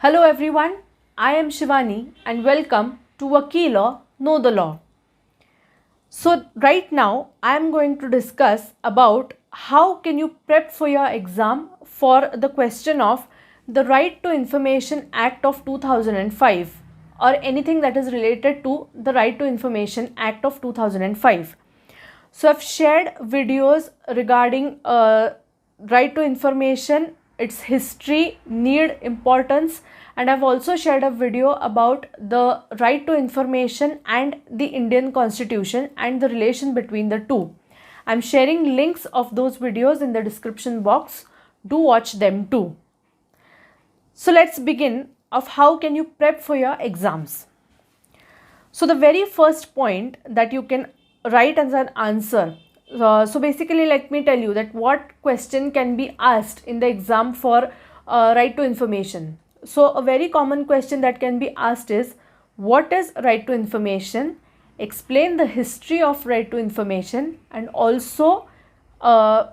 Hello everyone, I am Shivani and welcome to Vakilaw, Know the Law. So right now I am going to discuss about how can you prep for your exam for the question of the Right to Information Act of 2005 or anything that is related to the Right to Information Act of 2005. So I've shared videos regarding right to information, its history, need, importance, and I've also shared a video about the right to information and the Indian Constitution and the relation between the two. I'm sharing links of those videos in the description box. Do watch them too. So let's begin of how can you prep for your exams. So the very first point that you can write as an answer. So basically let me tell you that what question can be asked in the exam for right to information. So a very common question that can be asked is, what is right to information? Explain the history of right to information and also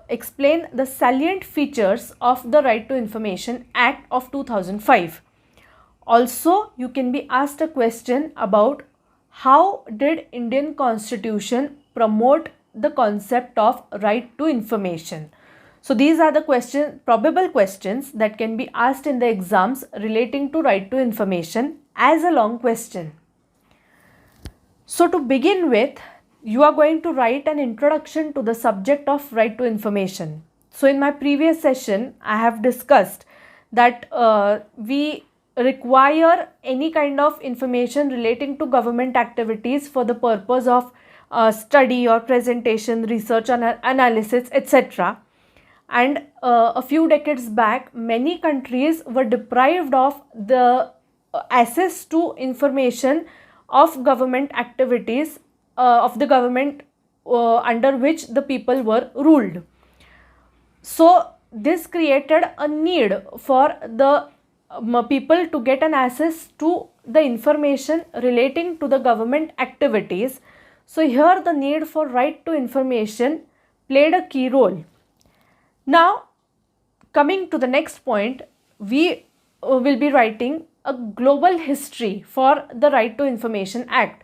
explain the salient features of the Right to Information Act of 2005. Also, you can be asked a question about how did Indian Constitution promote the concept of right to information. So these are the probable questions that can be asked in the exams relating to right to information as a long question. So to begin with, you are going to write an introduction to the subject of right to information. So in my previous session, I have discussed that we require any kind of information relating to government activities for the purpose of study or presentation, research and analysis, etc. And a few decades back, many countries were deprived of the access to information of government activities of the government under which the people were ruled. So this created a need for the people to get an access to the information relating to the government activities. So here the need for right to information played a key role. Now coming to the next point, we will be writing a global history for the Right to Information Act.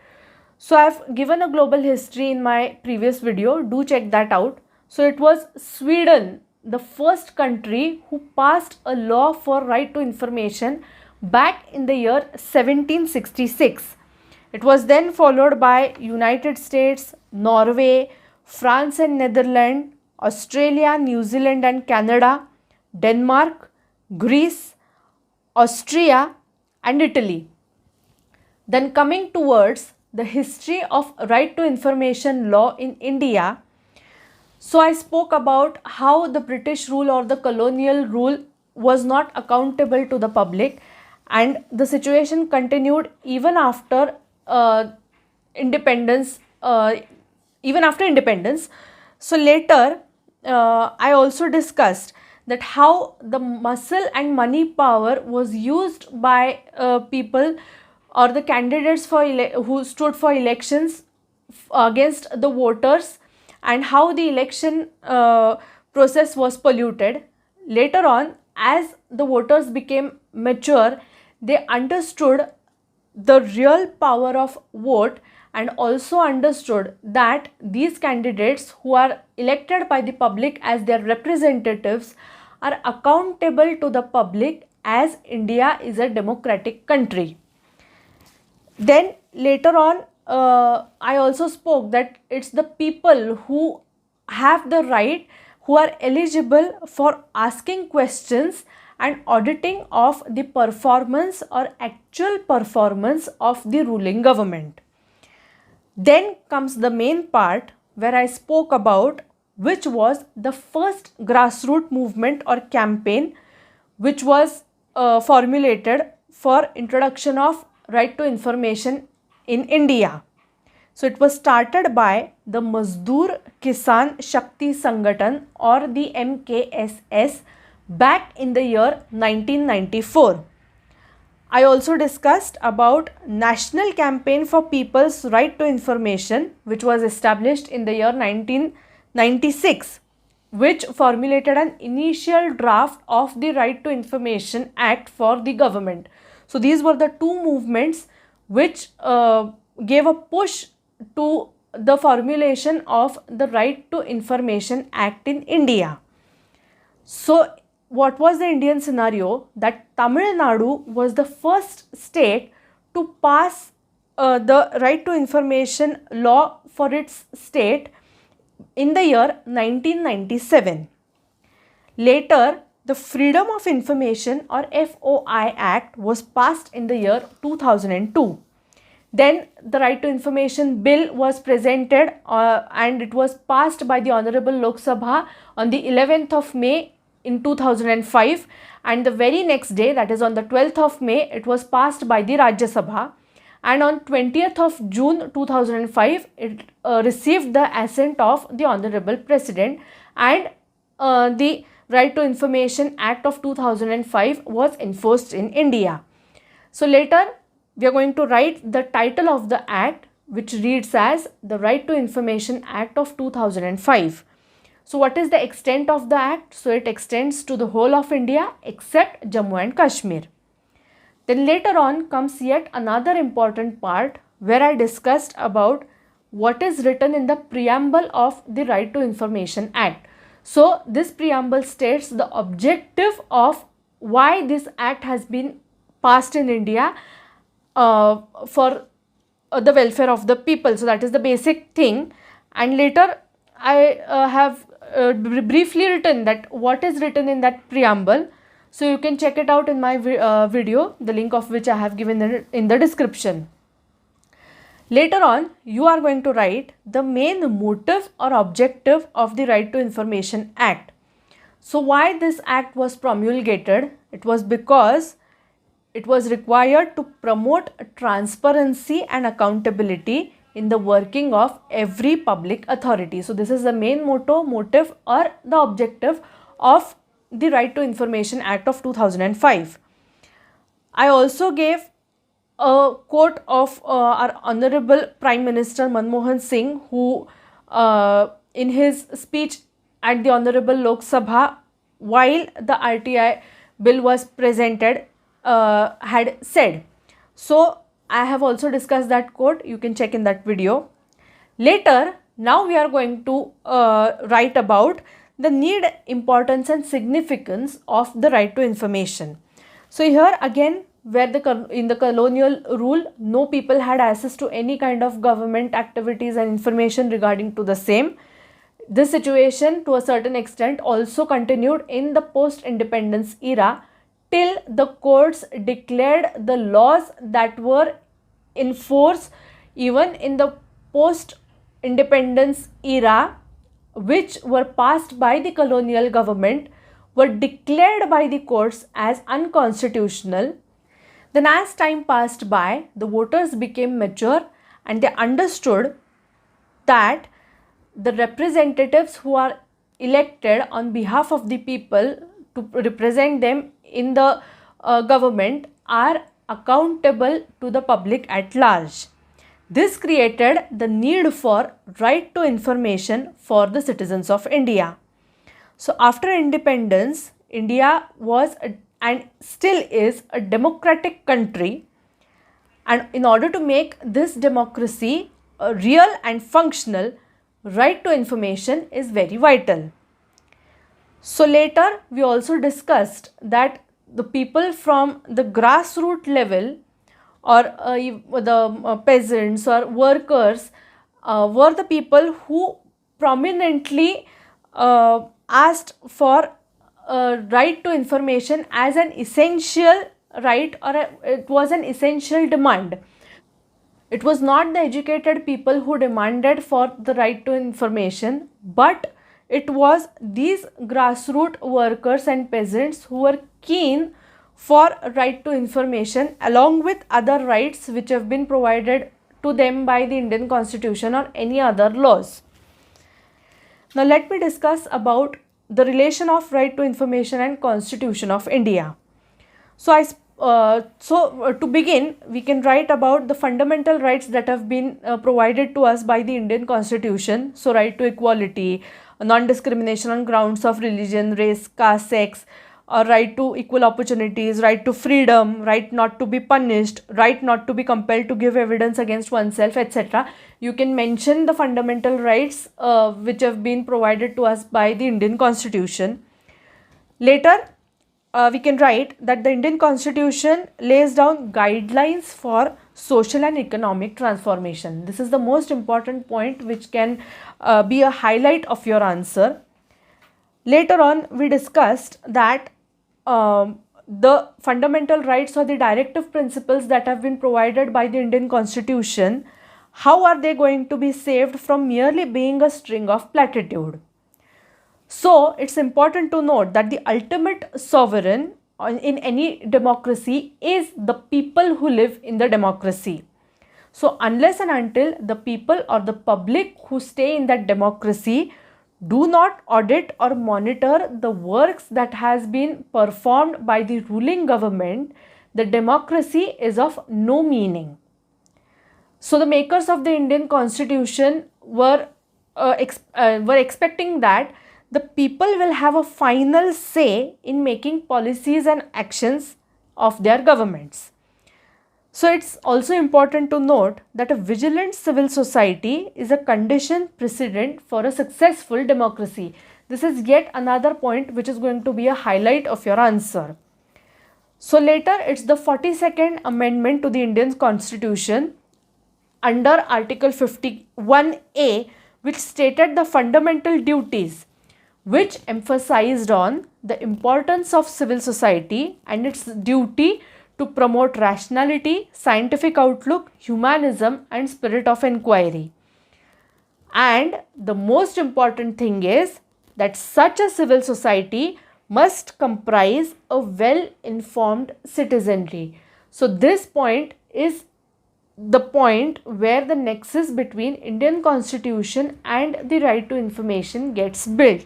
So I have given a global history in my previous video, do check that out. So it was Sweden, the first country who passed a law for right to information back in the year 1766. It was then followed by United States, Norway, France and Netherlands, Australia, New Zealand and Canada, Denmark, Greece, Austria and Italy. Then coming towards the history of right to information law in India. So I spoke about how the British rule or the colonial rule was not accountable to the public, and the situation continued even after independence. So later I also discussed that how the muscle and money power was used by people or the candidates who stood for elections against the voters, and how the election process was polluted. Later on, as the voters became mature, they understood the real power of vote and also understood that these candidates who are elected by the public as their representatives are accountable to the public, as India is a democratic country. Then later on, I also spoke that it's the people who have the right, who are eligible for asking questions and auditing of the performance or actual performance of the ruling government. Then comes the main part where I spoke about which was the first grassroots movement or campaign which was formulated for introduction of right to information in India. So it was started by the Mazdoor Kisan Shakti Sangathan or the MKSS back in the year 1994. I also discussed about National Campaign for People's Right to Information, which was established in the year 1996. which formulated an initial draft of the Right to Information Act for the government. So these were the two movements which gave a push to the formulation of the Right to Information Act in India. So what was the Indian scenario? That Tamil Nadu was the first state to pass the Right to Information law for its state in the year 1997. Later, the Freedom of Information or FOI Act was passed in the year 2002. Then the Right to Information Bill was presented and it was passed by the Honorable Lok Sabha on the 11th of May in 2005, and the very next day, that is on the 12th of May, it was passed by the Rajya Sabha, and on 20th of June 2005 it received the assent of the Honorable President, and the Right to Information Act of 2005 was enforced in India. So later we are going to write the title of the act, which reads as the Right to Information Act of 2005. So what is the extent of the act? So it extends to the whole of India except Jammu and Kashmir. Then later on comes yet another important part where I discussed about what is written in the preamble of the Right to Information Act. So this preamble states the objective of why this act has been passed in India for the welfare of the people. So that is the basic thing, and later I have briefly written that what is written in that preamble. So you can check it out in my video, the link of which I have given in the description. Later on, you are going to write the main motive or objective of the Right to Information Act. So why this act was promulgated? It was because it was required to promote transparency and accountability in the working of every public authority. So this is the main motive or the objective of the Right to Information Act of 2005. I also gave a quote of our Honorable Prime Minister Manmohan Singh, who in his speech at the Honorable Lok Sabha while the RTI bill was presented had said. So I have also discussed that quote, you can check in that video. Later, now we are going to write about the need, importance and significance of the right to information. So here again, where in the colonial rule, no people had access to any kind of government activities and information regarding to the same. This situation to a certain extent also continued in the post-independence era till the courts declared the laws that were in force even in the post-independence era, which were passed by the colonial government, were declared by the courts as unconstitutional. Then as time passed by, the voters became mature and they understood that the representatives who are elected on behalf of the people to represent them in the government are accountable to the public at large. This created the need for right to information for the citizens of India. So after independence, India was and still is a democratic country, and in order to make this democracy real and functional, right to information is very vital. So later we also discussed that the people from the grassroots level or the peasants or workers were the people who prominently asked for right to information as an essential right, or it was an essential demand. It was not the educated people who demanded for the right to information, but it was these grassroots workers and peasants who were keen for right to information along with other rights which have been provided to them by the Indian Constitution or any other laws. Now let me discuss about the relation of right to information and Constitution of India. So to begin, we can write about the fundamental rights that have been provided to us by the Indian Constitution. So right to equality, non-discrimination on grounds of religion, race, caste, sex, right to equal opportunities, right to freedom, right not to be punished, right not to be compelled to give evidence against oneself, etc. You can mention the fundamental rights which have been provided to us by the Indian Constitution. Later, we can write that the Indian Constitution lays down guidelines for social and economic transformation. This is the most important point which can be a highlight of your answer. Later on, we discussed that the fundamental rights or the directive principles that have been provided by the Indian Constitution, how are they going to be saved from merely being a string of platitude? So, it's important to note that the ultimate sovereign in any democracy is the people who live in the democracy. So, unless and until the people or the public who stay in that democracy do not audit or monitor the works that has been performed by the ruling government, the democracy is of no meaning. So, the makers of the Indian Constitution were expecting that the people will have a final say in making policies and actions of their governments. So, it's also important to note that a vigilant civil society is a condition precedent for a successful democracy. This is yet another point which is going to be a highlight of your answer. So, later it's the 42nd Amendment to the Indian Constitution under Article 51A, which stated the fundamental duties, which emphasized on the importance of civil society and its duty to promote rationality, scientific outlook, humanism and spirit of inquiry. And the most important thing is that such a civil society must comprise a well-informed citizenry. So this point is the point where the nexus between Indian Constitution and the right to information gets built.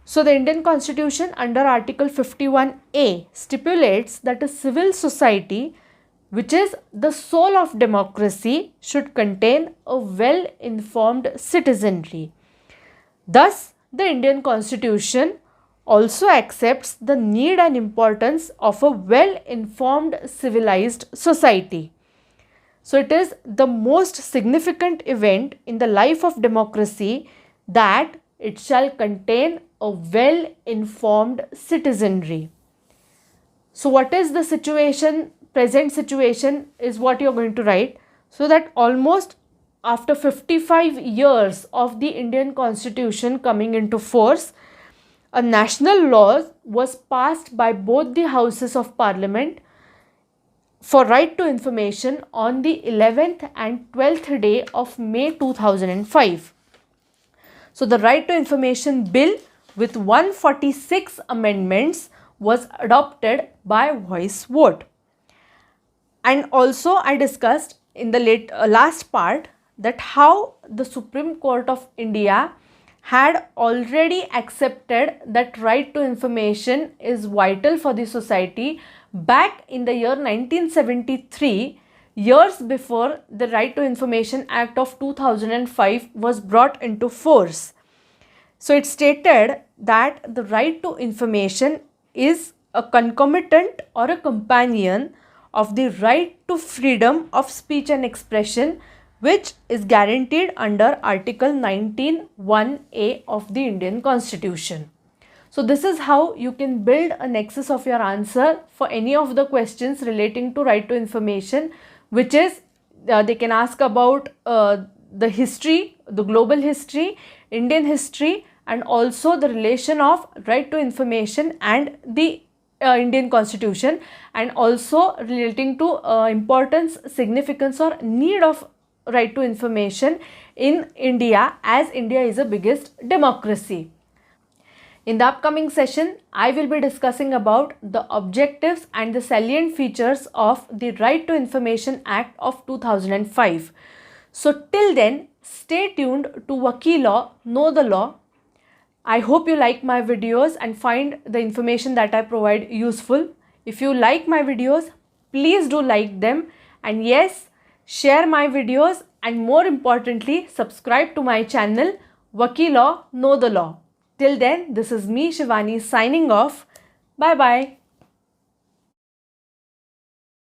So, the Indian Constitution under Article 51A stipulates that a civil society, which is the soul of democracy, should contain a well-informed citizenry. Thus, the Indian Constitution also accepts the need and importance of a well-informed civilized society. So, it is the most significant event in the life of democracy that it shall contain a well-informed citizenry. So, what is the situation? Present situation is what you are going to write. So, that almost after 55 years of the Indian Constitution coming into force, a national law was passed by both the houses of Parliament for right to information on the 11th and 12th day of May 2005. So, the Right to Information Bill with 146 amendments was adopted by voice vote. And also I discussed in the last part that how the Supreme Court of India had already accepted that right to information is vital for the society back in the year 1973, years before the Right to Information Act of 2005 was brought into force. So, it stated that the right to information is a concomitant or a companion of the right to freedom of speech and expression, which is guaranteed under Article 19(1)(a) of the Indian Constitution. So, this is how you can build a nexus of your answer for any of the questions relating to right to information, which is they can ask about the history, the global history, Indian history, and also the relation of right to information and the Indian Constitution, and also relating to importance, significance or need of right to information in India, as India is the biggest democracy. In the upcoming session, I will be discussing about the objectives and the salient features of the Right to Information Act of 2005. So till then, stay tuned to Vakilaw, Know the Law. I hope you like my videos and find the information that I provide useful. If you like my videos, please do like them, and yes, share my videos, and more importantly, subscribe to my channel Vakilaw, know the law. Till then, this is me, Shivani, signing off. Bye bye.